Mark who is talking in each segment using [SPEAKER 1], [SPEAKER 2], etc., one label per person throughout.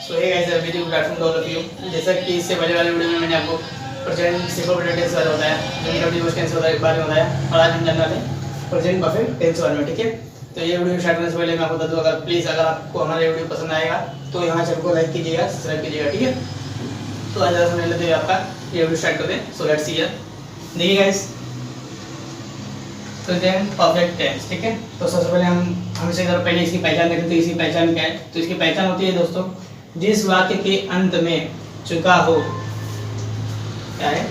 [SPEAKER 1] So hey guys, video good afternoon all of you. जैसा कि इससे पहले वाले वीडियो में मैंने आपको प्रेजेंट सिंपल प्रेजेंट टेंस वाला बताया, जो डब्ल्यू यूज टेंस के बारे में बताया, और आज हम जानने वाले प्रेजेंट परफेक्ट टेंस वाले में। ठीक है, तो ये वीडियो स्टार्ट करने से पहले मैं आपको बता दूं, अगर प्लीज़ अगर आपको हमारा वीडियो पसंद आएगा तो यहाँ चैनल को लाइक कीजिएगा, सब्सक्राइब कीजिएगा। ठीक है, तो आज ज़्यादा समय लेते हुए आपका ये वीडियो स्टार्ट करते हैं। So let's see here. देखिए गाइस, प्रेजेंट परफेक्ट टेंस। ठीक है, तो सबसे पहले हम हमेशा एक बार पहले इसकी पहचान देखते हैं। तो इसकी पहचान क्या है? तो इसकी पहचान होती है दोस्तों, जिस वाक्य के अंत में चुका हो, क्या है?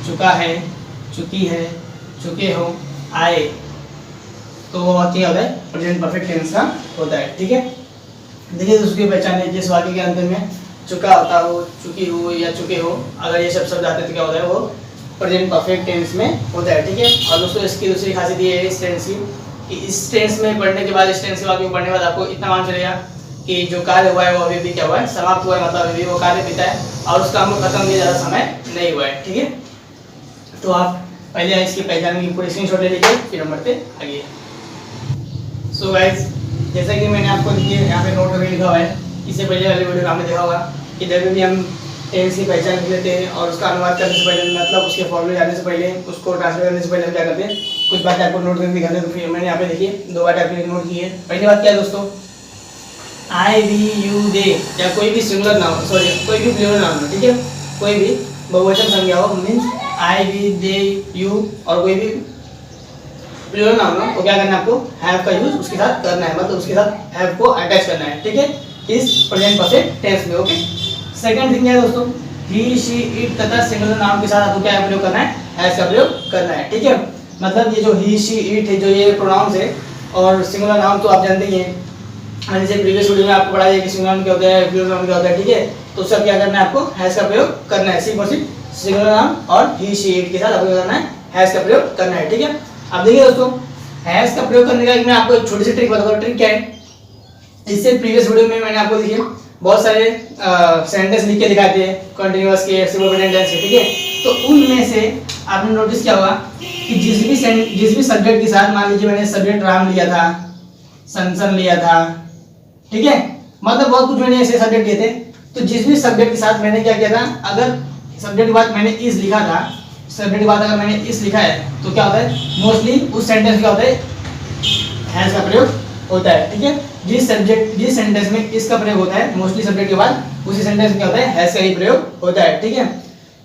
[SPEAKER 1] चुका है, चुकी है, चुके हो, आए, तो वो वाक्य होता है प्रेजेंट परफेक्ट टेंस का होता है। ठीक है, देखिए उसकी पहचान है, जिस वाक्य के अंत में चुका होता हो, चुकी हो या चुके हो, अगर ये सब शब्द आते हैं तो क्या होता है? वो प्रेजेंट परफेक्ट टेंस में होता है। ठीक है, और दोस्तों इसकी दूसरी खासियत ये है इस टेंस की, कि इस टेंस में पढ़ने के बाद, इस टेंस के वाक्य को पढ़ने के बाद आपको इतना मालूम चलेगा कि जो कार्य हुआ है वो अभी भी क्या हुआ है? समाप्त हुआ है, मतलब अभी भी वो कार्य बीता है और उसका हम खत्म भी ज़्यादा समय नहीं हुआ है। ठीक है, तो आप पहले इसकी पहचान की पूरी स्क्रीनशॉट ले लीजिए, फिर हम बढ़ते आगे। सो गाइस, जैसा कि मैंने आपको देखिए यहाँ पे नोट करके लिखा हुआ है, इससे पहले वाले वीडियो में आपने देखा होगा कि जब भी हम टेंस की पहचान लिख लेते हैं और उसका अनुवाद करने से पहले, मतलब उसके फॉर्मूले जाने से पहले, उसको ट्रांसलेट करने से पहले हम क्या करते हैं? कुछ बातें आपको नोट करके दिखाते हैं। तो फिर मैंने यहाँ पे देखिए 2 बातें आपके नोट की है। पहली बात क्या है दोस्तों? आई, वी, यू, दे, या कोई भी सिंगुलर नाउन, सॉरी कोई भी प्लूरल नाउन हो, ठीक है, कोई भी बहुवचन संज्ञा हो, means I, we, they, you, और कोई भी प्लूरल नाउन हो, तो क्या करना है आपको? हैव का यूज उसके साथ करना है, मतलब उसके साथ हैव को अटैच करना है। ठीक है, इस प्रेजेंट परफेक्ट टेंस में। ओके, सेकंड थिंग क्या है दोस्तों? ही, शी, इट तथा सिंगुलर नाउन के साथ आपको क्या प्रयोग करना है? हैज का प्रयोग करना है। ठीक है, मतलब ये जो ही, शी, इट है, जो ये प्रोनाउंस है, और सिंगुलर नाउन तो आप जानते ही हैं, जैसे प्रीवियस वीडियो में आपको पढ़ाया है कि सिंगुलर नाउन क्या होता है, प्लूरल नाउन क्या होता है। ठीक है, तो सब क्या करना है आपको? हैज का प्रयोग करना है। सिर्फ और सिर्फ सिंगुलर नाउन और ही, शी, इट के साथ आपको क्या करना है? हैज का प्रयोग करना है। ठीक है, अब देखिए दोस्तों, हैज का प्रयोग करने का मैं आपको एक छोटी सी ट्रिक बताता हूँ। ट्रिक क्या है? इससे प्रीवियस वीडियो में मैंने आपको देखिए बहुत सारे सेंटेंस लिख के दिखाए थे, कंटीन्यूअस के, सिंपल प्रेजेंट टेंस के। ठीक है, तो उनमें से आपने नोटिस किया होगा कि जिस भी सब्जेक्ट के साथ, मान लीजिए मैंने सब्जेक्ट राम लिया था, सनसन लिया था, ठीक है, मतलब बहुत कुछ मैंने ऐसे सब्जेक्ट लिए थे, तो जिस भी सब्जेक्ट के साथ मैंने क्या किया था, अगर सब्जेक्ट के बाद मैंने इस लिखा था, सब्जेक्ट के बाद अगर मैंने इस लिखा है, तो क्या होता है? मोस्टली उस सेंटेंस क्या होता है? हैज का प्रयोग होता है। ठीक है, जिस सेंटेंस में इसका प्रयोग होता है, मोस्टली सब्जेक्ट के बाद उसी सेंटेंस में क्या होता है? हैज का ही प्रयोग होता है। ठीक है,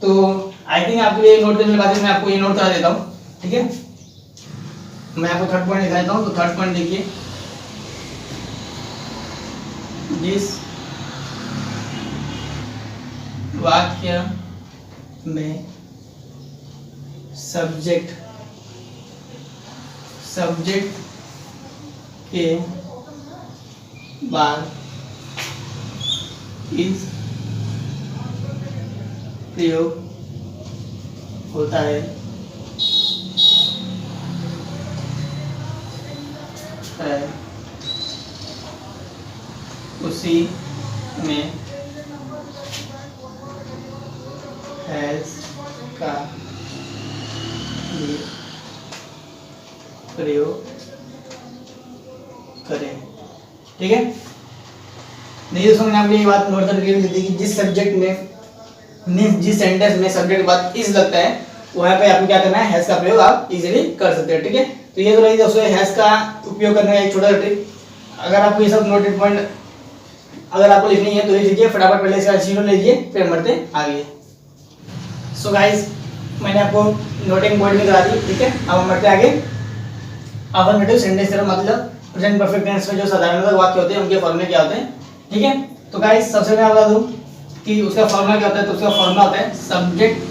[SPEAKER 1] तो आई थिंक आपके लिए नोट करने के बाद मैं आपको ये नोट करा देता हूँ। ठीक है, मैं आपको थर्ड पॉइंट दिखा देता हूँ। तो थर्ड पॉइंट देखिए, जिस वाक्य में सब्जेक्ट के बाद इस प्रयोग होता है, उसी में हैज का भी प्रयोग करें। ठीक है, नहीं दोस्तों, मैंने आपको ये बात नोट करके लिख दी कि जिस सब्जेक्ट में, मीन्स जिस सेंटेंस में सब्जेक्ट के बाद इस लगता है, वहाँ पे आपको क्या करना है? हैज का प्रयोग आप इजीली कर सकते हैं। ठीक है, तो ये तो रही दोस्तों हैज का उपयोग करने का एक छोटा सा ट्रिक। अगर आपको ये सब नोटेड पॉइंट अगर आपको लिखनी है तो लिख लीजिए फटाफट, पहले इसका स्क्रीनशॉट लीजिए, फिर हम बढ़ते आगे। सो गाइस, मैंने आपको नोटिंग पॉइंट भी करा दी। ठीक है, अब हम बढ़ते आगे। अफर्मेटिव सेंटेंस का मतलब प्रेजेंट परफेक्ट टेंस में जो साधारणतः वाक्य होते हैं उनके फॉर्मूले क्या होते हैं। ठीक है, तो गाइस सबसे पहले मैं बता दूं कि उसका फॉर्मूला क्या होता है। तो उसका फॉर्मूला होता है subject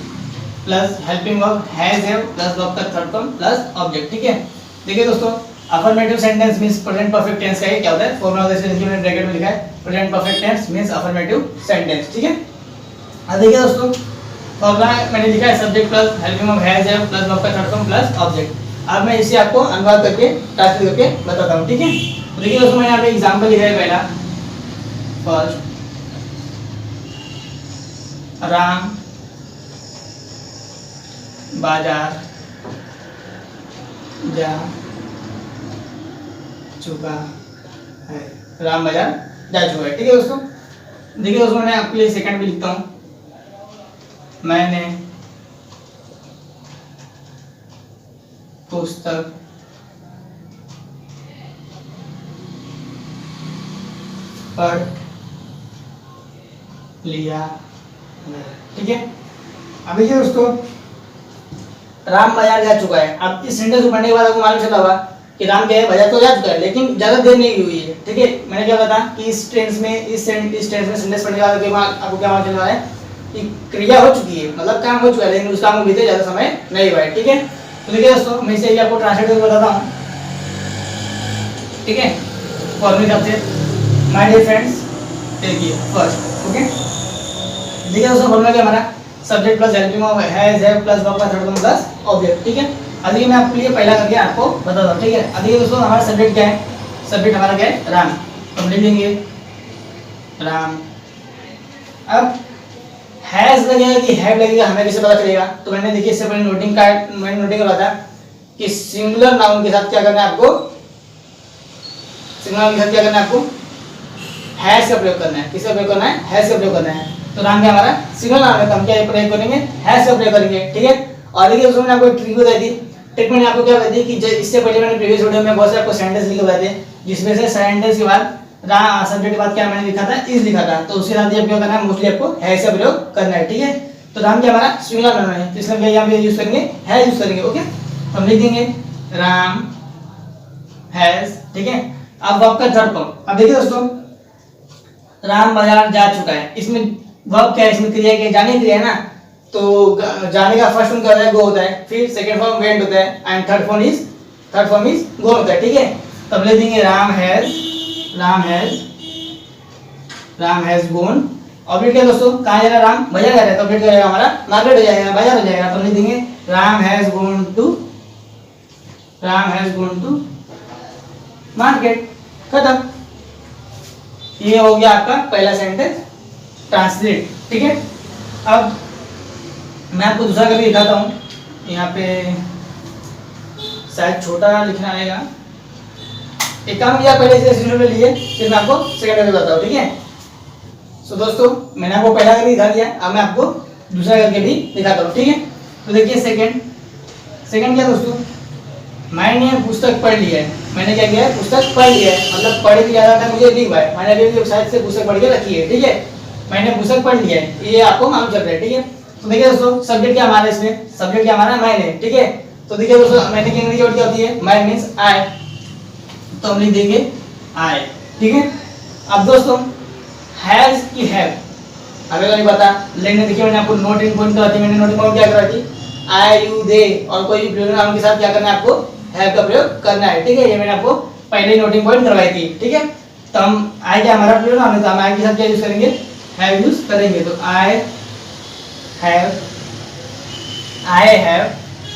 [SPEAKER 1] plus helping verb, has, have plus verb का थर्ड फॉर्म प्लस ऑब्जेक्ट। ठीक है, देखिए दोस्तों, affirmative sentence means present perfect tense का ये क्या होता है? फॉर्मूला जैसे मैंने ब्रैकेट में लिखा है, present perfect tense means affirmative sentence. ठीक है, अब देखिए दोस्तों, फॉर्मूला मैंने लिखा है subject plus helping verb, has, have plus verb का थर्ड फॉर्म प्लस ऑब्जेक्ट। अब मैं इसे आपको अनुवाद करके ट्रांसलेट करके बताता हूँ। ठीक है, तो देखिए दोस्तों, मैंने यहाँ पे एग्जांपल लिखा है। पहला, फर्स्ट, राम बाजार जा चुका है। राम बाजार जा चुका है। ठीक है दोस्तों, देखिए दोस्तों मैं आपके लिए सेकंड भी लिखता हूँ, मैंने पुस्तक पढ़ लिया है। ठीक है, अब देखिए दोस्तों राम बाजार जा चुका है। अब इस सेंटेंस को पढ़ने के बाद आपको मालूम चला होगा कि राम क्या है, बाजार तो जा चुका है, लेकिन ज्यादा देर नहीं हुई है। ठीक है, मैंने क्या बताया कि इस टेंस में सेंटेंस पढ़ने के बाद आपको क्या मालूम चल रहा है कि क्रिया हो चुकी है, मतलब काम हो चुका है, लेकिन उस काम को बीते ज्यादा समय नहीं हुआ है। ठीक है, तो देखिए दोस्तों मैं इसे आपको ट्रांसलेट करके बताता हूँ। ठीक है, फॉर्मूले सबसे माय डियर फ्रेंड्स, देखिए फर्स्ट। ओके, देखिए दोस्तों फॉर्मूला क्या हमारा, subject plus helping of has have plus verb का थर्ड फॉर्म प्लस ऑब्जेक्ट। ठीक है, अब देखिए मैं आपके लिए पहला करके आपको बताता हूँ। ठीक है, अब देखिए दोस्तों हमारा सब्जेक्ट क्या है, सब्जेक्ट हमारा क्या है, राम। तो हम लिख देंगे राम। अब हैज लगेगा कि हैव लगेगा, हमें कैसे पता चलेगा? तो मैंने देखिए इससे पहले मैंने नोटिंग करा था कि सिंगुलर नाउन के साथ क्या करना है आपको, सिंगुलर नाउन के साथ क्या करना है आपको, हैज का प्रयोग करना है। किसका प्रयोग करना है? हैज का प्रयोग करना है। तो नाम क्या हमारा सिंगल नाम है, तो हम क्या प्रयोग करेंगे, हैज का प्रयोग करेंगे। ठीक है, और देखिए उसमें आपको एक ट्रिक बताई थी। ट्रिक मैंने आपको क्या बताई थी कि इससे पहले मैंने प्रीवियस वीडियो में बहुत से आपको सेंटेंस लिखे बताए थे, जिसमें से सेंटेंस के बाद सब्जेक्ट के बाद क्या मैंने लिखा था, इज लिखा था। तो उसके साथ ये क्या करना है, मोस्टली आपको हैज का प्रयोग करना है। ठीक है, तो राम क्या हमारा सिंगल नाम है, तो इसलिए यहाँ पे यूज करेंगे हैज यूज करेंगे। ओके, तो हम लिख देंगे राम हैज। ठीक है, अब वर्ब का थर्ड फॉर्म। अब देखिए दोस्तों राम बाजार जा चुका है, इसमें वर्ब क्या है, इसमें क्रिया क्या, जाने क्रिया है ना। तो जाने का फर्स्ट फॉर्म क्या होता है, गो होता है, फिर सेकंड फॉर्म वेंट होता है, and third form is go होता है। ठीक है, तब ले देंगे राम हैज गोन। ऑब्जेक्ट क्या दोस्तों, कहाँ जा रहा है, राम बाजार जा रहा है, तो ऑब्जेक्ट क्या हो जाएगा हमारा, मार्केट हो जाएगा, बाजार हो जाएगा। तो ले देंगे Ram has gone to market. खत्म, ये हो गया आपका पहला सेंटेंस ट्रांसलेट। ठीक है, अब मैं आपको दूसरा करके दिखाता हूँ। यहाँ पे शायद छोटा लिखना आएगा, एक काम किया पहले इसे स्क्रीन पे लिए, फिर मैं आपको सेकंड करके बताता हूँ। ठीक है, सो दोस्तों मैंने आपको पहला करके दिखा दिया, अब मैं आपको दूसरा करके भी दिखाता हूँ। ठीक है, तो देखिए सेकंड क्या दोस्तों, मैंने पुस्तक पढ़ लिया है। मैंने क्या किया है, पुस्तक पढ़ लिया है, मतलब पढ़ भी ज्यादा था मुझे नहीं हुआ है, मैंने अभी शायद से पुस्तक पढ़ के रखी है। ठीक है, मैंने पुस्तक पढ़ लिया है, ये आपको मालूम चल रहा है। ठीक है, तो देखिए दोस्तों सब्जेक्ट क्या हमारा, इसमें सब्जेक्ट क्या हमारा मैंने। ठीक है, तो देखिए दोस्तों मैंने की इंग्लिश वर्ड क्या होती है, माय मींस आई, तो हम लिख देंगे आई। ठीक है, अब दोस्तों हैज की हैव हमें तो नहीं पता, लेकिन देखिए मैंने आपको नोटिंग पॉइंट कराती, मैंने नोटिंग पॉइंट क्या करा थी, आई यू दे और कोई भी प्लूरल नाउन के साथ क्या करना है, आपको हैव का प्रयोग करना है। ठीक है, ये मैंने आपको पहले ही नोटिंग पॉइंट करवाई थी। ठीक है, तो हम आई क्या हमारा प्लूरल नाउन है, तो हम आई के साथ क्या यूज करेंगे, हैव यूज करेंगे। तो आई हैव।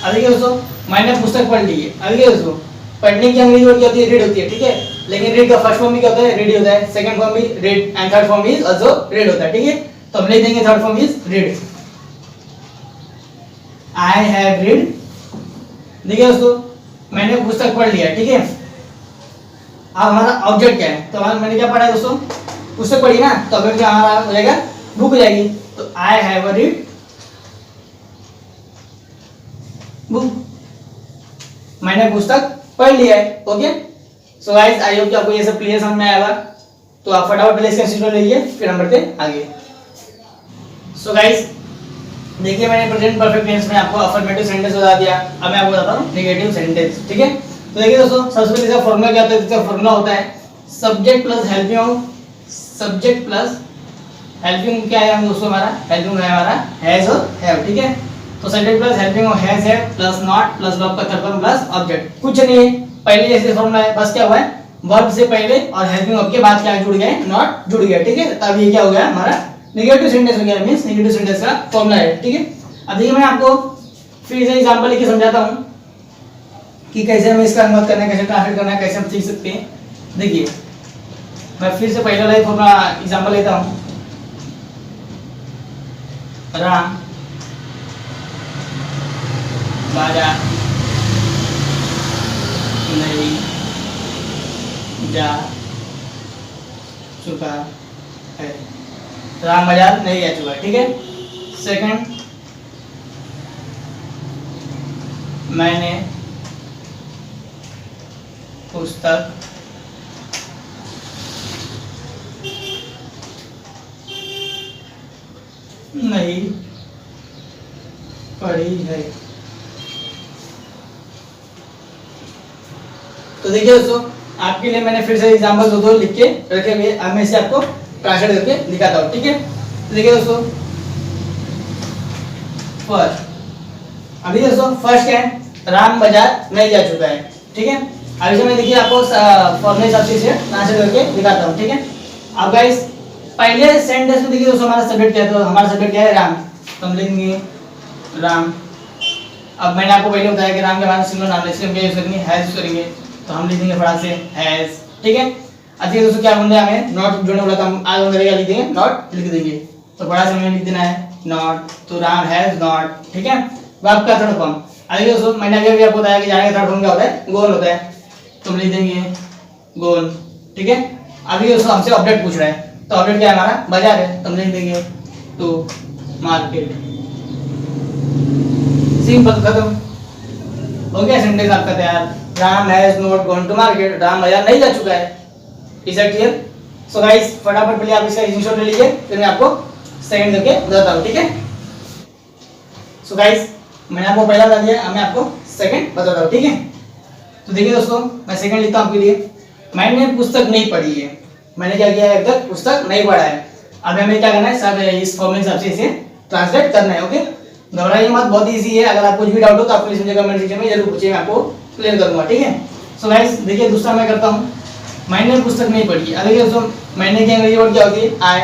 [SPEAKER 1] अब देखिए दोस्तों मैंने पुस्तक पढ़ ली है। अब देखिए दोस्तों पढ़ने की अंग्रेजी वर्ड क्या होती है, रीड होती है। ठीक है, लेकिन रीड का फर्स्ट फॉर्म भी क्या होता है, रीड होता है, सेकंड फॉर्म भी read and third form is also read होता है। ठीक है, तो हम ले देंगे third form is read, I have read. देखिए दोस्तों मैंने पुस्तक पढ़ लिया। ठीक है, अब हमारा ऑब्जेक्ट क्या है, तो मैंने क्या पढ़ा है दोस्तों, पुस्तक पढ़ी ना, तो ऑब्जेक्ट क्या हमारा हो जाएगा, बुक हो जाएगी। तो आई हैव रीड बुक, मैंने पुस्तक पढ़ लिया है। Okay, so guys I hope कि आपको ये सब क्लियर समझ में आएगा। तो आप फटाफट पहले इसका स्क्रीनशॉट ले लीजिए, फिर हम बढ़ते आगे। सो गाइस देखिए मैंने प्रेजेंट परफेक्ट टेंस में आपको अफर्मेटिव सेंटेंस बता दिया, अब मैं आपको बताता हूँ नेगेटिव सेंटेंस। ठीक है, तो देखिए दोस्तों सबसे पहले इसका फॉर्मूला क्या होता है, इसका फॉर्मूला होता है सब्जेक्ट प्लस हेल्पिंग क्या है दोस्तों, हमारा हेल्पिंग है हमारा हैज और हैव। ठीक है, तो सब्जेक्ट प्लस हेल्पिंग और has have plus not plus verb का थर्ड फॉर्म प्लस ऑब्जेक्ट। कुछ नहीं है, पहले जैसे फॉर्मूला है, बस क्या हुआ है, वर्ब से पहले और हेल्पिंग वर्ब के बाद क्या जुड़ गए, नॉट जुड़ गया। ठीक है, तब ये क्या हो गया हमारा नेगेटिव सेंटेंस हो गया, मींस नेगेटिव सेंटेंस का फॉर्मूला है। ठीक है, अब देखिए मैं आपको फिर से एग्जांपल लेके समझाता हूँ कि कैसे हमें इसका अनुवाद करना है, कैसे ट्रांसलेट करना है, कैसे हम सीख सकते हैं। देखिए मैं फिर से पहले वाला फॉर्मूला एग्जांपल लेता हूँ, राम बाजार नहीं जा चुका है। राम बाजार नहीं जा चुका है, ठीक है। सेकंड, मैंने पुस्तक नहीं पढ़ी है। तो देखिए दोस्तों, आपके लिए मैंने फिर से एग्जांपल दो लिख के रखे हुए, अब मैं इसे आपको ट्रांसलेट करके दिखाता हूँ, ठीक है। तो देखिए दोस्तों, फर्स्ट, अभी दोस्तों फर्स्ट क्या है, राम बाजार नहीं जा चुका है, ठीक है। अभी से मैं देखिए आपको फॉर्मूले हिसाब से इसे ट्रांसलेट करके दिखाता हूँ, ठीक है। अब गाइस पहले सेंटेंस में देखिए दोस्तों हमारा सब्जेक्ट क्या है, तो हमारा सब्जेक्ट क्या है, राम, तो हम लिखेंगे राम। अब मैंने आपको पहले बताया कि राम के बाद सिंगल नाम, इसलिए हम क्या यूज करेंगे, हैज यूज करेंगे, तो हम लिखेंगे फटाक से हैज, ठीक है। अच्छा दोस्तों क्या बोल रहे हैं, हमें नॉट जोड़ने बोला था, हम आगे अंदर क्या लिख देंगे, नॉट लिख देंगे, तो फटाक से हमें लिख देना है नॉट, तो राम हैज नॉट, ठीक है। वर्ब का थर्ड फॉर्म, आगे दोस्तों मैंने आगे भी आपको बताया कि जाने का थर्ड फॉर्म क्या होता है, गोन होता है, तो हम लिख देंगे गोन, ठीक है। अभी दोस्तों हमसे ऑब्जेक्ट पूछ रहा है, तो ऑब्जेक्ट क्या है हमारा, बाजार है, तो हम लिख देंगे टू मार्केट, सिंपल, खत्म हो गया सेंटेंस आपका तैयार। Ram has not gone to market, Ram बाजार नहीं जा चुका है। Is that clear? So guys फटाफट पहले आप इसका स्क्रीनशॉट ले लीजिए, फिर मैं आपको सेकंड करके बताता हूं, ठीक है। सो गाइस मैंने आपको पहला बता दिया, अब मैं आपको सेकंड बताता हूं, ठीक है। तो देखिए दोस्तों, मैं सेकंड लिखता हूं आपके लिए, मैंने पुस्तक नहीं पढ़ी है, मैंने क्या किया है, अब तक पुस्तक नहीं पढ़ा है। अब हमें क्या करना है, सब इस फॉर्मूले हिसाब से इसे ट्रांसलेट करना है, ओके। घबराइए मत, बहुत इजी है, अगर आपको कुछ भी डाउट हो तो आप प्लीज मुझे कमेंट सेक्शन में जरूर पूछिए, मैं आपको क्लियर करूंगा, ठीक है। सो गाइस देखिए दूसरा मैं करता हूं, मैंने पुस्तक नहीं पढ़ी। अब देखिए दोस्तों, मैंने क्या अंग्रेजी वर्ड क्या होती है, आई,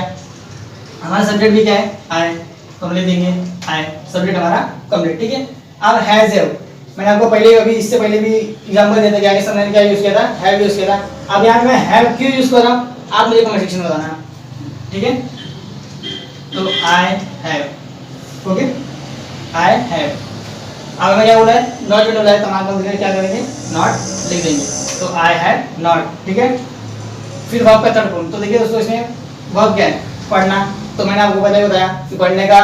[SPEAKER 1] हमारा सब्जेक्ट भी क्या है, आई, तो हम लिख देंगे आई, सब्जेक्ट हमारा कंप्लीट, ठीक है। अब हैज हैव, मैंने आपको पहले अभी इससे पहले भी एग्जांपल दिया था कि आगे सब मैंने क्या यूज किया था, हैव यूज किया था। अब यहाँ मैं हैव क्यों यूज कर रहा हूँ, आप मुझे कमेंट सेक्शन में बताना, ठीक है। तो I have, okay, I have. अब हमें क्या बोला है, नॉट बोला है, तो हम क्या करेंगे, नॉट लिख देंगे, तो आई हैव नॉट, ठीक है। फिर वर्ब का थर्ड फॉर्म, तो देखिए दोस्तों इसमें वर्ब क्या है, पढ़ना, तो मैंने आपको पहले बताया कि पढ़ने का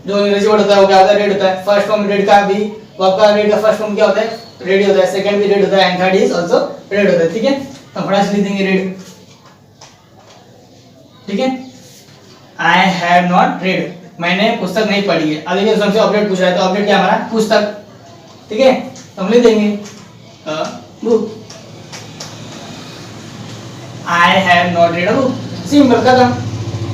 [SPEAKER 1] जो अंग्रेजी वर्ड होता है वो क्या होता है, रेड होता है। फर्स्ट फॉर्म रेड का भी, वर्ब का रेड का फर्स्ट फॉर्म क्या होता है, रेड होता है, सेकंड भी रेड होता है, and third is also red होता है, ठीक है। तो फटाफट से लिख देंगे रेड, ठीक है। आई हैव नॉट रेड, मैंने पुस्तक नहीं पढ़ी है। अब देखिए सबसे ऑब्जेक्ट पूछ रहा है, तो ऑब्जेक्ट क्या हमारा, पुस्तक, ठीक है। तो हम लिख देंगे book, I have not red a book, simple, खत्म।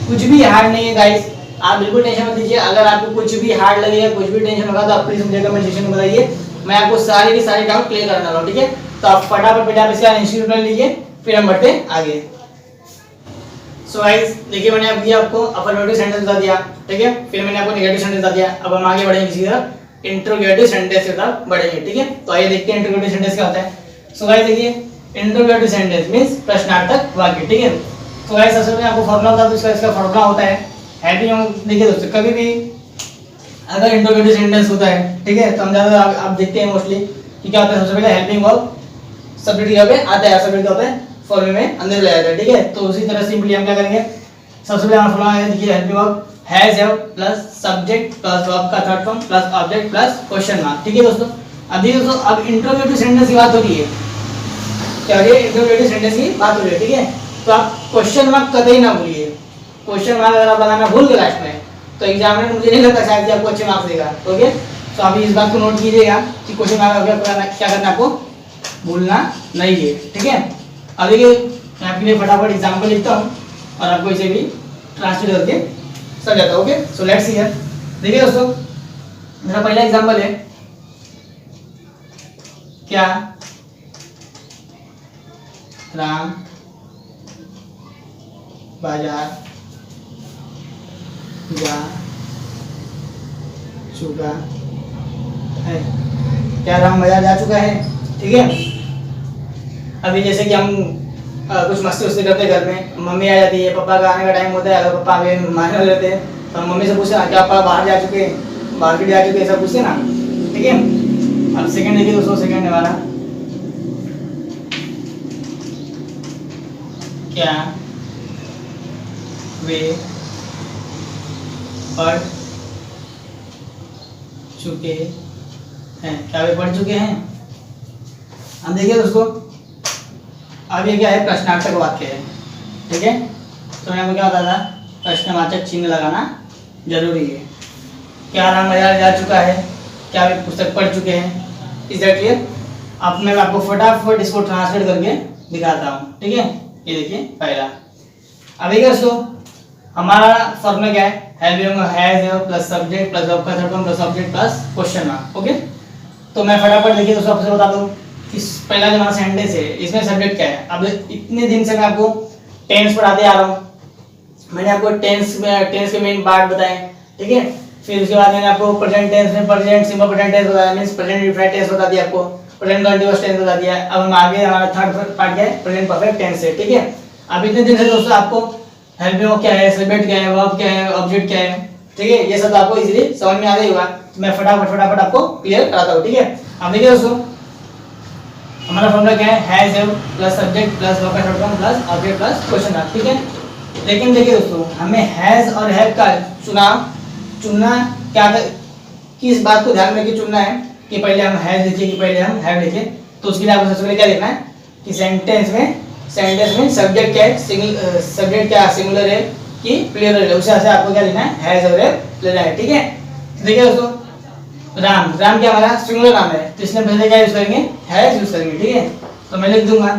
[SPEAKER 1] कुछ भी हार्ड नहीं है गाइस, आप बिल्कुल टेंशन मत लीजिए। अगर आपको कुछ भी हार्ड लगेगा, कुछ भी टेंशन होगा, तो आप प्लीज मुझे कमेंट सेक्शन में बताइए, मैं आपको सारे के सारे डाउट क्लियर करने वाला हूं, ठीक है। तो आप फटाफट बेटा आप इसका इंस्टीट्यूट कर लीजिए, फिर हम बढ़ते आगे। सो गाइस देखिए मैंने अभी आपको अफर्मेटिव सेंटेंस बता दिया, ठीक है, फिर मैंने आपको नेगेटिव सेंटेंस बता दिया। अब हम आगे बढ़ेंगे किसी तरफ, इंट्रोगेटिव सेंटेंस की तरफ बढ़ेंगे, ठीक है। तो आइए देखते हैं इंट्रोगेटिव सेंटेंस क्या होता है। सो गाइस देखिए, इंट्रोगेटिव सेंटेंस मींस प्रश्नार्थक वाक्य, ठीक है। तो गाइस सबसे पहले आपको फार्मूला बता दूं, इसका फार्मूला होता है हेल्पिंग। देखिए दोस्तों, कभी भी अगर इंट्रोगेटिव सेंटेंस होता है, ठीक है, तो हम ज्यादा आप देखते हैं मोस्टली कि क्या होता है, सबसे पहले हेल्पिंग वर्ब सब्जेक्ट यहाँ पे आता है, सब्जेक्ट क्या होता है, फॉर्मूले में अंदर ले जाता है, ठीक है। तो उसी तरह सिंपली हम क्या करेंगे, सबसे पहले हमारा फॉर्मूला है, देखिए helping verb has have plus subject plus verb का third form plus object plus question mark, ठीक है दोस्तों। अभी दोस्तों अब इंट्रोगेटिव सेंटेंस की बात हो रही है, क्या हो रही है, इंट्रोगेटिव सेंटेंस की बात हो रही है, ठीक है। तो आप क्वेश्चन मार्क कतई ना भूलिए, क्वेश्चन मार्क अगर आप लगाना भूल गए लास्ट में, तो एग्जामिनर मुझे नहीं लगता शायद कि आपको अच्छे मार्क्स देगा, ओके। तो अभी इस बात को नोट कीजिएगा कि क्वेश्चन मार्क क्या करना, आपको भूलना नहीं है, ठीक है। अब देखिए मैं आपके लिए फटाफट एग्जाम्पल लिखता हूँ और आपको इसे भी ट्रांसलेट करके समझाता हूँ, okay. So let's see here, देखिए दोस्तों मेरा पहला एग्जाम्पल है, क्या राम बाजार जा चुका है, क्या राम बाजार जा चुका है, ठीक है। अभी जैसे कि हम कुछ मस्ती वस्ती करते घर में, मम्मी आ जाती है, पापा का आने का टाइम होता है, अगर पापा आगे मारने रहते हैं तो हम मम्मी से पूछते हैं क्या पापा बाहर जा चुके हैं, मार्केट जा चुके हैं, सब पूछते ना, ठीक है। अब सेकंड देखिए दोस्तों, सेकंड है हमारा, क्या वे पढ़ चुके हैं। क्या वे पढ़ चुके हैं? हम देखिए दोस्तों, अब ये क्या है, प्रश्नार्थक वाक्य है, ठीक है। तो मैंने आपको क्या बताया था, प्रश्नवाचक चिन्ह लगाना जरूरी है। क्या राम बाजार जा चुका है? क्या वे पुस्तक पढ़ चुके हैं? Is that clear? अब मैं आपको फटाफट इसको ट्रांसलेट करके दिखाता हूँ, ठीक है। ये देखिए पहला, अब देखिए दोस्तों, हमारा फॉर्मूला क्या है, has plus subject plus verb का third form plus object plus question mark. Okay, तो मैं फटाफट देखिए दोस्तों आपसे बता दूं, इस पहला जो हमारा सेंटेंस है इसमें सब्जेक्ट क्या है। अब इतने दिन से मैं आपको टेंस पढ़ाते आ रहा हूँ, मैंने आपको टेंस के मेन पार्ट बताए, ठीक है। फिर उसके बाद मैंने आपको प्रेजेंट टेंस में प्रेजेंट सिंपल प्रेजेंट टेंस बताया, मींस प्रेजेंट इंडेफिनिट टेंस बता दिया आपको, प्रेजेंट कंटीन्यूअस टेंस बता दिया। अब हम आगे हमारा थर्ड पार्ट क्या है, प्रेजेंट परफेक्ट टेंस है, ठीक है। अब इतने दिन से दोस्तों आपको हेल्पिंग क्या है, सब्जेक्ट क्या है, वर्ब क्या है, ऑब्जेक्ट क्या है, ठीक है, ये सब आपको इजीली समझ में आ गई होगा। तो मैं फटाफट आपको क्लियर कराता हूँ, ठीक है। अब देखिए दोस्तों, हमारा फॉर्मूला क्या है, has plus subject plus verb का third form plus object plus question mark, ठीक है। लेकिन देखिए दोस्तों, हमें हैज और हैव का चुनना क्या, किस बात को ध्यान में रखके चुनना है कि पहले हम हैज लिखिए कि पहले हम हैव लिखिए। तो उसके लिए आपको सबसे पहले क्या लिखना है कि सेंटेंस में सब्जेक्ट क्या है, सब्जेक्ट क्या सिंगुलर है कि प्लूरल है, उस हिसाब से आपको क्या लिखना है, हैज और हैव लेना है, ठीक है। देखिए दोस्तों, राम क्या हमारा सिंगुलर नाम है, तो इसमें पहले क्या यूज करेंगे, हैज यूज करेंगे, ठीक है। तो मैं लिख दूंगा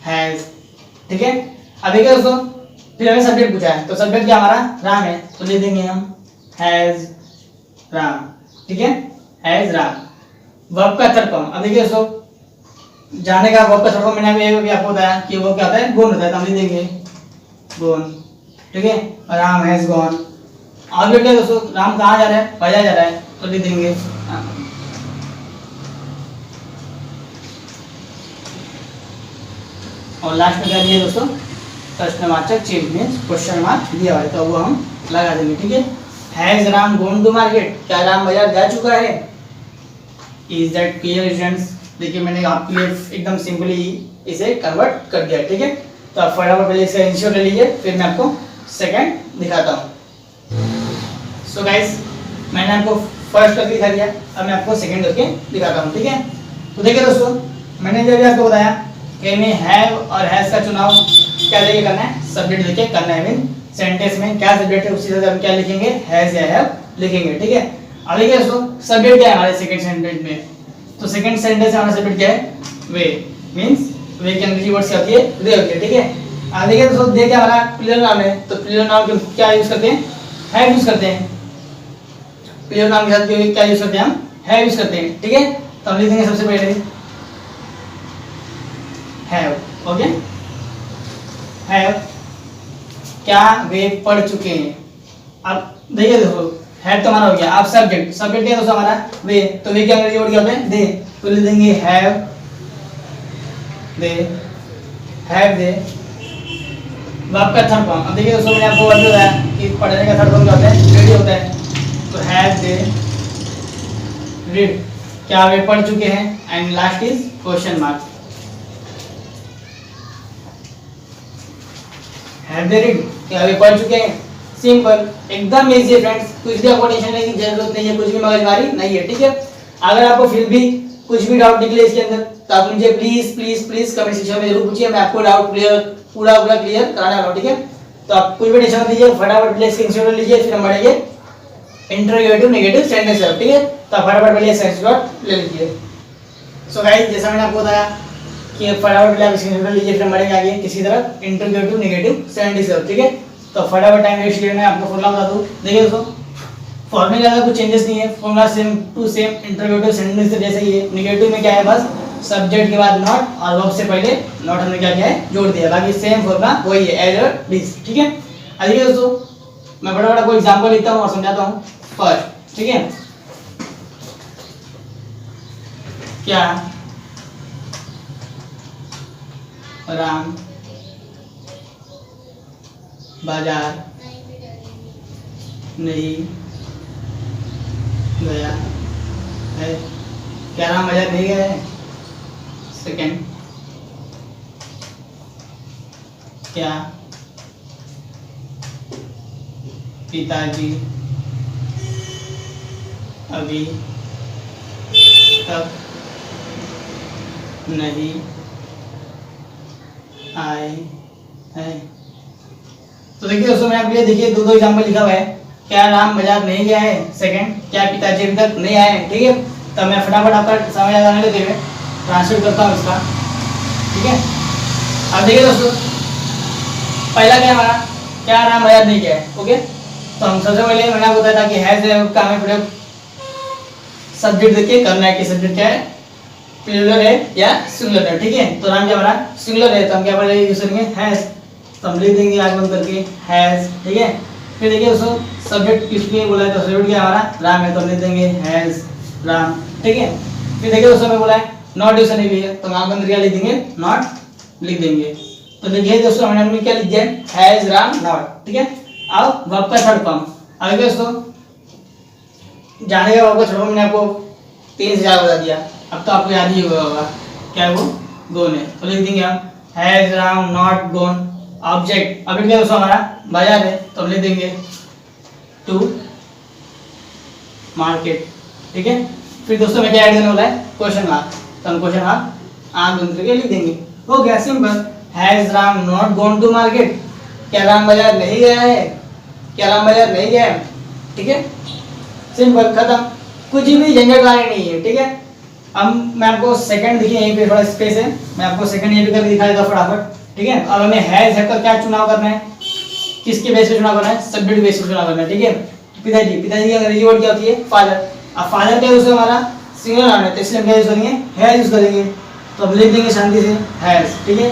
[SPEAKER 1] हैज, ठीक है। अब देखिए दोस्तों, फिर हमें सब्जेक्ट पूछा है, तो सब्जेक्ट क्या हमारा राम है, तो लिख देंगे हम हैज राम, ठीक है, हैज राम। वर्ब का थर्ड फॉर्म, अब देखिए दोस्तों, जाने का वर्ब का थर्ड फॉर्म मैंने भी आपको बताया कि वो क्या होता है, गोन होता है, तो हम लिख देंगे गोन, ठीक है। Ram has gone. आगे क्या दोस्तों, राम कहाँ जा रहा है, बाजार जा रहा है, तो लिख देंगे और लास्ट में क्या दिए दोस्तों, प्रश्नवाचक चिन्ह मींस क्वेश्चन मार्क दिया हुआ है, तो वो हम लगा देंगे, ठीक है। Has Ram gone to market, क्या राम बाजार जा चुका है? Is that clear students? देखिए मैंने आपके लिए एकदम सिंपली इसे कन्वर्ट कर दिया, ठीक है। तो आप फटाफट पहले इसे इंश्योर ले लीजिए, फिर मैं आपको सेकंड दिखाता हूँ। सो गाइस, मैंने आपको फर्स्ट करके दिखा दिया, अब मैं आपको सेकंड करके दिखाता हूँ, ठीक है। तो देखिए दोस्तों, मैंने जब आपको बताया कि में हैव और हैज का चुनाव क्या लेके करना है, सब्जेक्ट लेके करना है, मीन सेंटेंस में क्या सब्जेक्ट है उसी से हम क्या लिखेंगे, हैज या हैव लिखेंगे, ठीक है। अब देखिए दोस्तों, सब्जेक्ट क्या है हमारे सेकंड सेंटेंस में, तो सेकंड सेंटेंस में हमारा सब्जेक्ट क्या है, वे, मींस वे की अंग्रेजी वर्ड क्या होती है, दे होती है, ठीक है। अब देखिए दोस्तों, दे क्या हमारा प्लूरल नाम है, तो प्लूरल नाम के क्या यूज करते हैं, हैव यूज करते हैं, प्लूरल नाम के साथ क्या यूज करते हैं, हम हैव यूज करते हैं, ठीक है। तो हम लिख देंगे सबसे पहले हैव, ओके, हैव, क्या वे पढ़ चुके हैं। अब देखिए दोस्तों, हैव तो हमारा हो गया, अब सब्जेक्ट क्या दोस्तों हमारा वे, तो वे क्या अंग्रेजी वर्ड क्या होता है, दे, तो लिख देंगे have they, have they. Verb का थर्ड फॉर्म, अब देखिए दोस्तों, मैंने आपको वर्ड बताया कि पढ़ने का थर्ड फॉर्म क्या होता है, रीड होता है, तो हैव दे रीड, क्या वे पढ़ चुके हैं, and last is question mark, have they read, क्या वे पढ़ चुके हैं। सिंपल, एकदम इजी है फ्रेंड्स, कुछ भी आपको टेंशन लेने की जरूरत नहीं है, कुछ भी मगजमारी नहीं है, ठीक है। अगर आपको फिर भी कुछ भी डाउट निकले इसके अंदर, तो आप मुझे प्लीज कमेंट सेक्शन में जरूर पूछिए, मैं आपको डाउट पूरा क्लियर कराने वाला हूं, ठीक है। तो आप कुछ भी टेंशन मत लीजिए, फटाफट प्लीज स्क्रीनशॉट लीजिए, फिर हम बढ़ेंगे इंटरोगेटिव नेगेटिव सेंटेंस, ठीक है। तो फटाफट पहले स्क्रीनशॉट ले लीजिए। सो गाइस, जैसा मैंने आपको बताया कि फटाफट पहले आप स्क्रीनशॉट लीजिए, फिर हम बढ़ेंगे आगे किसी तरह इंटरोगेटिव नेगेटिव सेंटेंस, ठीक है। तो फटाफट टाइम वेस्ट करना है, आपको फॉर्मूला बता दूं। देखिए दोस्तों, फॉर्मूले में ज़्यादा कुछ चेंजेस नहीं है, formula same to same interrogative sentence जैसे ही है। नेगेटिव में क्या है, बस सब्जेक्ट के बाद नॉट और वर्ब से पहले नॉट हमने क्या किया है, जोड़ दिया, बाकी सेम फॉर्मूला वही है, एज और दिस, ठीक है। देखिए दोस्तों, मैं फटाफट आपको एग्जांपल लिखता हूँ और समझाता हूँ फर्स्ट, ठीक है। क्या राम बाजार नहीं गया है, क्या राम बाजार नहीं गया है। सेकंड, क्या पिताजी अभी तक नहीं आए हैं। तो देखिए दोस्तों, मैं आपके लिए देखिए दो एग्जाम्पल लिखा हुआ है। क्या राम बाजार नहीं गया है, सेकंड क्या पिताजी अभी तक नहीं आए हैं। ठीक है, तो मैं फटाफट आपका समय लगाने लेते हुए ट्रांसलेट करता हूँ इसका। ठीक है, अब देखिए दोस्तों, पहला क्या हमारा, क्या राम बाजार नहीं गया है। ओके, तो हम सबसे पहले मैंने आपको बताया था कि हैज का हमें प्रयोग सब्जेक्ट देखिए करना है कि सब्जेक्ट क्या है, प्लूरल है या सिंगुलर है। ठीक है, तो राम क्या हमारा सिंगुलर है, तो हम क्या पहले यूज करेंगे हैज, तो हम लिख देंगे आगे बंद करके हैज। ठीक है, फिर देखिए दोस्तों, सब्जेक्ट किस लिए बोला है, तो सब्जेक्ट क्या हमारा राम है, तो हम लिख देंगे हैज राम। ठीक है, फिर देखिए दोस्तों, मैं बोला है नॉट यूज करने के लिए, तो हम आगे बंद करके लिख देंगे नॉट लिख देंगे। तो देखिए दोस्तों, हमने क्या लिख दिया हैज राम नॉट। ठीक है, अब वर्ब का थर्ड फॉर्म आगे दोस्तों जाने का, वर्ब का थर्ड फॉर्म मैंने आपको 3 से 4 बता दिया, अब तो आपको याद ही होगा क्या है वो, गोन है। तो लिख देंगे हम has Ram not gone. Object अभी क्या दोस्तों हमारा बाजार है, तो हम लिख देंगे टू मार्केट। ठीक है, फिर दोस्तों मैं क्या ऐड करने वाला है, क्वेश्चन मार्क, तो हम क्वेश्चन मार्क आंख बंद करके लिख देंगे। हो गया simple, has Ram not gone to market, क्या राम बाजार नहीं गया है, क्या राम बाजार नहीं गया है। ठीक है, सिंपल खत्म, कुछ भी झंझट वाली नहीं है। ठीक है, अब मैं आपको सेकंड देखिए यहीं पे थोड़ा स्पेस है, मैं आपको सेकंड ये भी करके दिखा देता हूं फटाफट। ठीक है, अब हमें हैज का क्या चुनाव करना है, किसके बेस पे चुनाव करना है, सब्जेक्ट बेस पे चुनाव करना है। ठीक है, पिताजी, पिताजी की अंग्रेजी वर्ड क्या होती है फादर। अब फादर क्या है हमारा सिंगुलर नाउन है, तो इसलिए हम क्या यूज करेंगे हैज यूज करेंगे, तो हम लिख देंगे शांति से हैज। ठीक है,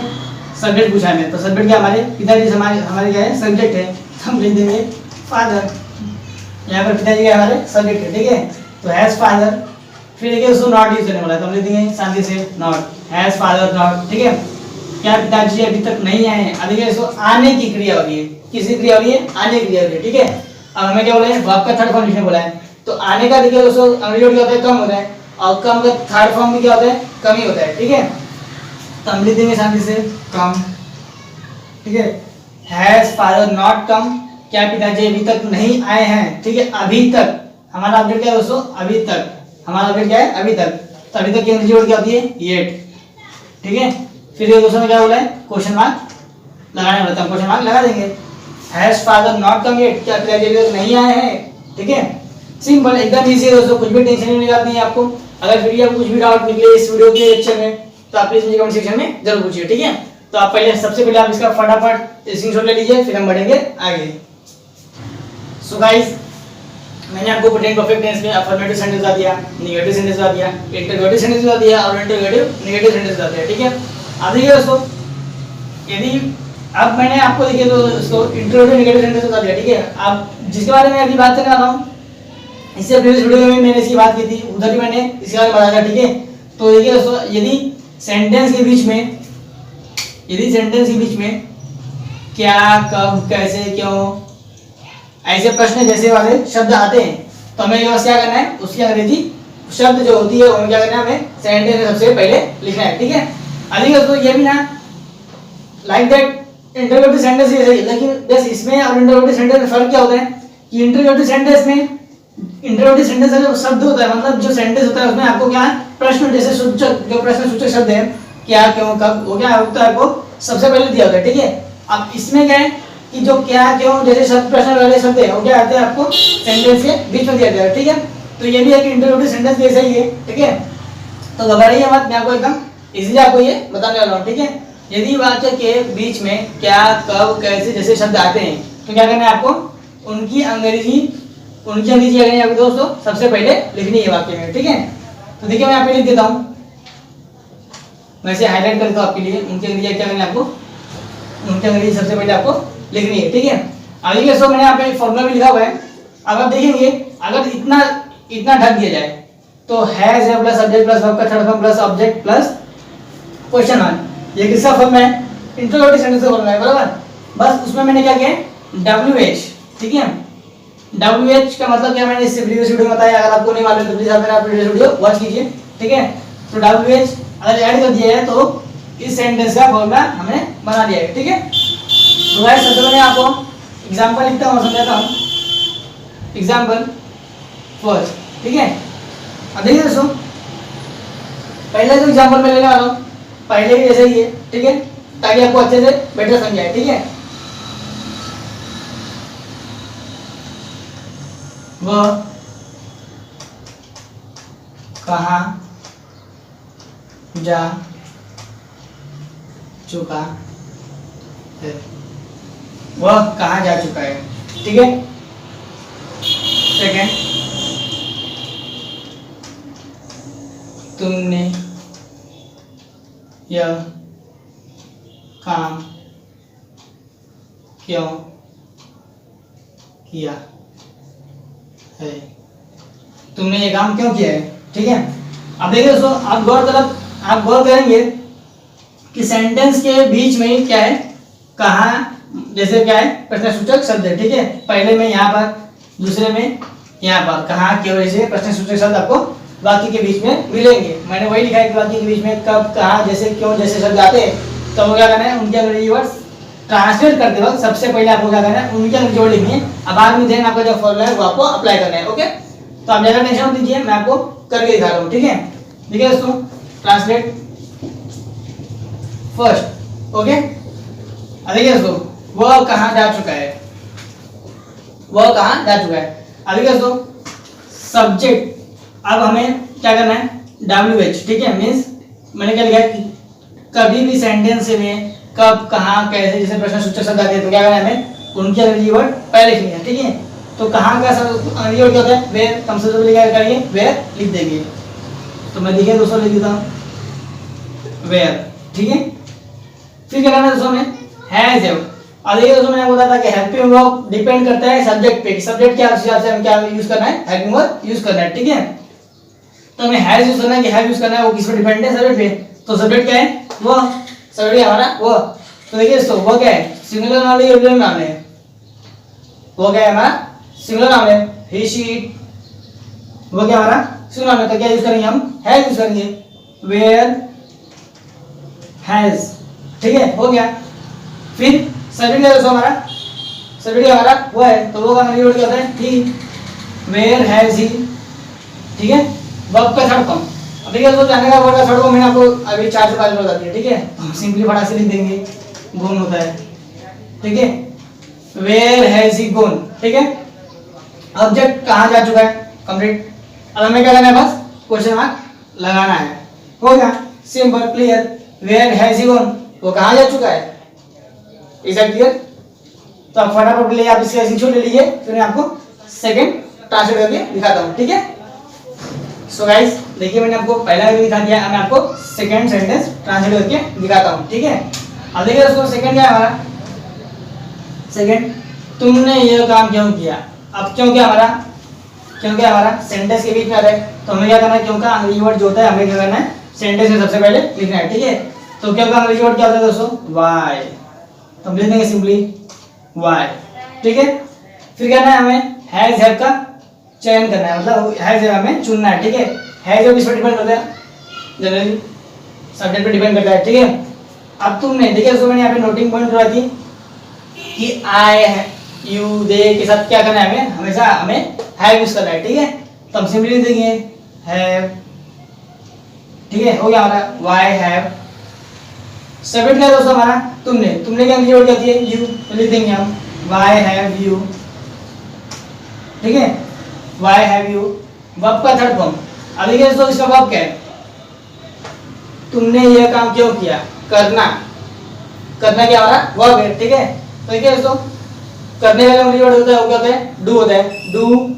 [SPEAKER 1] सब्जेक्ट पूछा है, तो सब्जेक्ट क्या हमारे पिताजी हमारे क्या है सब्जेक्ट है, तो हम लिख देंगे फादर। यहाँ पर पिताजी क्या हमारे सब्जेक्ट है। ठीक है, तो हैज फादर। फिर देखिए उसको नॉट यूज करने वाला है, तो हम लिख देंगे शांति से नॉट हैज फादर नॉट। ठीक है, क्या पिताजी अभी तक नहीं आए हैं, अभी इसको आने की क्रिया हो रही है, किसकी क्रिया हो रही है, आने की क्रिया हो रही है। ठीक है, अब हमें क्या बोला है, वर्ब का थर्ड फॉर्म लिखने बोला है, तो आने का देखिए दोस्तों अंग्रेजी वर्ड क्या होता है कम होता है, और कम का थर्ड फॉर्म भी क्या होता है कम ही होता है। ठीक है, तो हम लिख देंगे शांति से कम। ठीक है, हैज फादर नॉट कम, क्या पिताजी अभी तक नहीं आए हैं। ठीक है, अभी तक हमारा ऑब्जेक्ट क्या है दोस्तों, अभी तक हमारा ऑब्जेक्ट क्या है अभी तक, तो अभी तक की अंग्रेजी वर्ड क्या होती है येट। ठीक है, फिर ये दोस्तों में क्या बोला है क्वेश्चन मार्क लगाने वाला, तो हम क्वेश्चन मार्क लगा देंगे, has father not come yet, क्या पिताजी अभी तक नहीं आए हैं। ठीक है, सिंपल एकदम इजी है दोस्तों, कुछ भी टेंशन नहीं करनी है आपको। अगर फिर भी आपको कुछ भी डाउट निकले इस वीडियो के लेक्चर में, तो आप प्लीज मुझे कमेंट सेक्शन में जरूर पूछिए। ठीक है, तो आप सबसे पहले आप इसका फटाफट स्क्रीनशॉट ले लीजिए, फिर हम बढ़ेंगे आगे। सो गाइस, मैंने आपको प्रेजेंट परफेक्ट टेंस में अफर्मेटिव सेंटेंस बता दिया, नेगेटिव सेंटेंस बता दिया, इंटरोगेटिव सेंटेंस बता दिया और इंटरोगेटिव नेगेटिव सेंटेंस बता दिया। ठीक है, अब देखिए दोस्तों, यदि अब मैंने आपको देखिए दोस्तों इंटरोगेटिव नेगेटिव सेंटेंस बता दिया। ठीक है, अब जिसके बारे में अभी बात करने वाला हूं, इससे प्रीवियस वीडियो में मैंने इसकी बात की थी, उधर भी मैंने इसके बारे में बताया था। ठीक है, तो देखिए दोस्तों, यदि सेंटेंस के बीच में क्या कब कैसे क्यों ऐसे प्रश्न जैसे वाले शब्द आते हैं, तो हमें क्या करना है, उसकी अंग्रेजी शब्द जो होती है वो क्या करना है, हमें सेंटेंस में सबसे पहले लिखना है। ठीक है, अभी दोस्तों ये भी ना लाइक दैट इंटरोगेटिव सेंटेंस जैसे ही, लेकिन बस इसमें और इंटरोगेटिव सेंटेंस में फर्क क्या होता है कि इंटरोगेटिव सेंटेंस में जो शब्द होता है, मतलब जो सेंटेंस होता है उसमें आपको क्या प्रश्न जैसे सूचक, जो प्रश्न सूचक शब्द है क्या क्यों कब, वो क्या होता है आपको सबसे पहले दिया होता है। ठीक है, अब इसमें क्या है कि जो क्या क्यों जैसे शब्द प्रश्न वाले शब्द है वो क्या आते हैं आपको सेंटेंस के बीच में दिया गया है। ठीक है, तो ये भी है कि इंटरोगेटिव सेंटेंस जैसा ही है। ठीक है, तो घबराइए मत, मैं आपको एकदम इजीली आपको ये बताने वाला हूँ। ठीक है, यदि वाक्य के बीच में क्या कब कैसे जैसे शब्द आते हैं, तो क्या करना है आपको उनकी अंग्रेजी करनी है आपको दोस्तों, सबसे पहले लिखनी है वाक्य में। ठीक है, तो देखिए मैं यहाँ पे लिख देता हूँ, मैं इसे हाईलाइट करता हूँ आपके लिए, उनकी अंग्रेजी क्या करनी है आपको, उनकी अंग्रेजी सबसे पहले आपको लिखनी है। ठीक है, अभी के मैंने यहाँ पे फॉर्मूला भी लिखा हुआ है। अब आप देखेंगे अगर इतना ढक दिया जाए तो हैज है प्लस सब्जेक्ट प्लस वर्ब का third form plus object plus question mark, ये किसका फॉर्म है, इंटरोगेटिव सेंटेंस का फॉर्म है बराबर। बस उसमें मैंने क्या किया WH। ठीक है, WH का मतलब क्या मैंने इससे प्रीवियस वीडियो में बताया, अगर आपको नहीं मालूम तो प्लीज आप मेरा प्रीवियस वीडियो वॉच कीजिए। ठीक है, तो WH अगर ऐड कर दिया है तो इस सेंटेंस का फॉर्मूला हमने बना दिया है। ठीक है, तो गाइस सबसे पहले आपको एग्जांपल लिखता हूं, समझाता हूं। एग्जाम्पल फर्स्ट, ठीक है। अब देखिए दोस्तों, पहले जो एग्जाम्पल मैं लेने वाला हूँ पहले के जैसे ही है, ठीक है, ताकि आपको अच्छे से बेटर समझाए, ठीक है। वह कहाँ जा चुका है, वह कहाँ जा चुका है, ठीक है। सेकेंड, तुमने यह काम क्यों किया है, तुमने ये काम क्यों किया है, ठीक है। अब देखिए दोस्तों, आप गौर करेंगे कि सेंटेंस के बीच में क्या है, कहाँ, जैसे क्या है प्रश्नसूचक शब्द है, ठीक है। पहले में यहाँ पर, दूसरे में यहाँ पर, कहाँ की वजह से प्रश्नसूचक शब्द आपको वाक्य के बीच में मिलेंगे। मैंने वही लिखा है कि वाक्य के बीच में कब, कहाँ, जैसे, क्यों जैसे शब्द आते हैं तो वो क्या करना है, उनके अंग्रेजी वर्ड्स ट्रांसलेट करते वक्त सबसे पहले आपको क्या करना है, उनके अंग्रेजी वर्ड लिखनी है। अब बाद में देन आपका जो फॉर्मूला है वो आपको अप्लाई करना है, ओके। तो आप ज़्यादा टेंशन मत लीजिए, मैं आपको करके दिखा रहा हूँ, ठीक है। देखिए दोस्तों, ट्रांसलेट फर्स्ट, ओके। अब देखिए दोस्तों, वह कहाँ जा चुका है, वह कहाँ जा चुका है। अब देखिए दोस्तों, सब्जेक्ट, अब हमें क्या करना है, WH, ठीक है। मीन्स मैंने क्या लिखा है कि कभी भी सेंटेंस में कब, कहाँ, कैसे, जैसे प्रश्नसूचक शब्द आते हैं तो क्या करना है, हमें उनके अंग्रेजी वर्ड पहले लिखनी है, ठीक है। तो कहाँ का अंग्रेजी वर्ड क्या होता है, वेयर, कम से कम लिखा करिए, वेयर लिख देंगे। तो मैं देखिए दोस्तों लिख देता हूँ वेयर, ठीक है। फिर क्या करना है दोस्तों, हमें हैज है। और देखिए दोस्तों, मैंने बताया था कि हेल्पिंग वर्ब डिपेंड करता है सब्जेक्ट पे, सब्जेक्ट क्या हिसाब से हम क्या यूज करना है, हेल्पिंग वर्ब यूज करना है, ठीक है। तो हमें हैज यूज करना है कि हैव यूज करना है, वो किस पे डिपेंड है, सब्जेक्ट पे। तो सब्जेक्ट क्या है, वो सब्जेक्ट हमारा वो। तो देखिए दोस्तों, वो क्या है, सिंगुलर नाउन है, प्लूरल नाउन है, वो क्या है हमारा सिंगुलर नाउन है, ही शी इट, वो क्या हमारा सिंगुलर नाउन है। तो क्या यूज करेंगे, हम हैज यूज करेंगे, वेयर हैज, ठीक है, हो गया। फिर सब्जेक्ट क्या दोस्तों हमारा, सब्जेक्ट हमारा वो है, तो वो का अंग्रेजी वर्ड क्या होता है, ही, वेयर हैज ही, ठीक है। वर्ब का थर्ड फॉर्म, अब देखिए दोस्तों, जाने का वर्ड का थर्ड फॉर्म मैंने आपको अभी 4 से 5 बता दिया, ठीक है। हम सिंपली फटाक से लिख देंगे, गोन होता है, ठीक है। वेयर हैज ही गोन, ठीक है। ऑब्जेक्ट कहाँ जा चुका है, कंप्लीट। अब हमें क्या करना है, बस क्वेश्चन मार्क लगाना है, हो गया, simple, clear. Where has he gone, वो कहाँ जा चुका है, इज दैट क्लियर। तो आप फटाफट ले, आप इसका स्क्रीनशॉट ले लीजिए, फिर मैं आपको सेकंड ट्रांसलेट करके दिखाता हूँ, ठीक है। सो गाइस, देखिए मैंने आपको पहला भी दिखा दिया, अब मैं आपको सेकंड सेंटेंस ट्रांसलेट करके दिखाता हूँ, ठीक है। अब देखिए दोस्तों, सेकंड क्या है हमारा, सेकंड, तुमने यह काम क्यों किया। अब क्यों क्या हमारा, क्यों क्या हमारा सेंटेंस के बीच में आ रहा है, तो हमें क्या करना है, क्यों का अंग्रेजी वर्ड जो होता है हमें क्या करना है, सेंटेंस में सबसे पहले लिखना है, ठीक है। तो क्यों का अंग्रेजी वर्ड क्या होता है दोस्तों, वाई, तो हम लिख देंगे सिंपली वाई, ठीक है। फिर क्या करना है, हमें हैज हैव का चयन करना है, मतलब हैज हैव हमें चुनना है, ठीक है। हैज हैव किस पर डिपेंड करता है, जनरली सब्जेक्ट पे डिपेंड करता है, ठीक है। अब तुमने देखिए दोस्तों, मैंने यहाँ पे नोटिंग पॉइंट करवाई थी कि आई, यू, दे के साथ क्या करना है, हमें हमेशा हमें हैव यूज करना है, ठीक है। तो हम सिंपली लिख देंगे हैव, ठीक है, हो गया हमारा वाई हैव। सब्जेक्ट क्या है दोस्तों हमारा, तुमने, तुमने क्या अंग्रेजी वर्ड क्या होती है, यू, तो लिख देंगे हम वाई हैव यू, ठीक है, वाई हैव यू। वर्ब का थर्ड फॉर्म, अब देखिए दोस्तों, इसका वर्ब क्या है, तुमने यह काम क्यों किया, करना, करना क्या हमारा वर्ब है, ठीक है। तो देखिए दोस्तों, करने वाला अंग्रेजी वर्ड होता है, वो क्या होता है, डू होता है, do,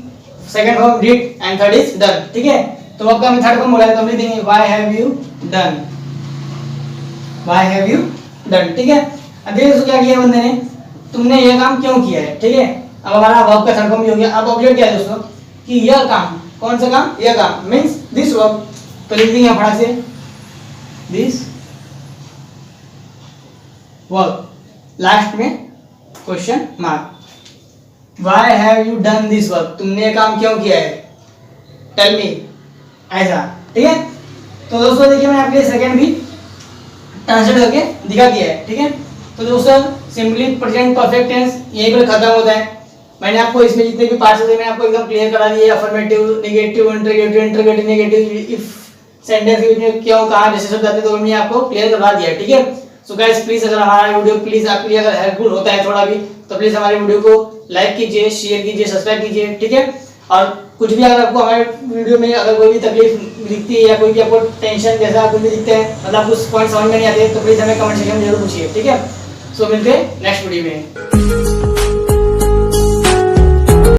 [SPEAKER 1] second form did and third is done, ठीक है। तो वर्ब का हमें थर्ड फॉर्म बोला है, तो हम लिख देंगे why have you done, why have you done, ठीक है। अब देखिए दोस्तों, क्या किया बंदे ने, तुमने यह काम क्यों किया है, ठीक है। अब हमारा वर्ब का थर्ड फॉर्म हो गया। अब ऑब्जेक्ट क्या है दोस्तों, कि यह काम, कौन सा काम, यह काम, मींस दिस वर्ब, तो लिख देंगे फटाक से दिस वर्ब, लास्ट में question mark, why have you done this work, तुमने ये काम क्यों किया है, टेल मी, ऐसा, ठीक है। तो दोस्तों देखिए, मैंने आपके लिए सेकंड भी ट्रांसलेट करके दिखा दिया है, ठीक है। तो दोस्तों सिंपली प्रेजेंट परफेक्ट टेंस यहीं पर खत्म होता है, मैंने आपको इसमें जितने भी पार्ट्स थे मैंने आपको एकदम क्लियर करा दिए, affirmative, negative, interrogative, interrogative, negative, if sentence के बीच में क्यों कहां जैसे शब्द आते तो मैंने आपको क्लियर करवा दिया है, ठीक है। सो गाइस प्लीज अगर हमारा वीडियो प्लीज आपके लिए अगर हेल्पफुल होता है थोड़ा भी तो प्लीज हमारे वीडियो को लाइक कीजिए, शेयर कीजिए, सब्सक्राइब कीजिए, ठीक है। और कुछ भी अगर आपको हमारे वीडियो में अगर कोई भी तकलीफ दिखती है या कोई भी आपको टेंशन जैसा कुछ भी दिखता है, मतलब कुछ पॉइंट समझ में नहीं आते तो प्लीज हमें कमेंट सेक्शन में जरूर पूछिए, ठीक है। सो मिलते हैं नेक्स्ट वीडियो में।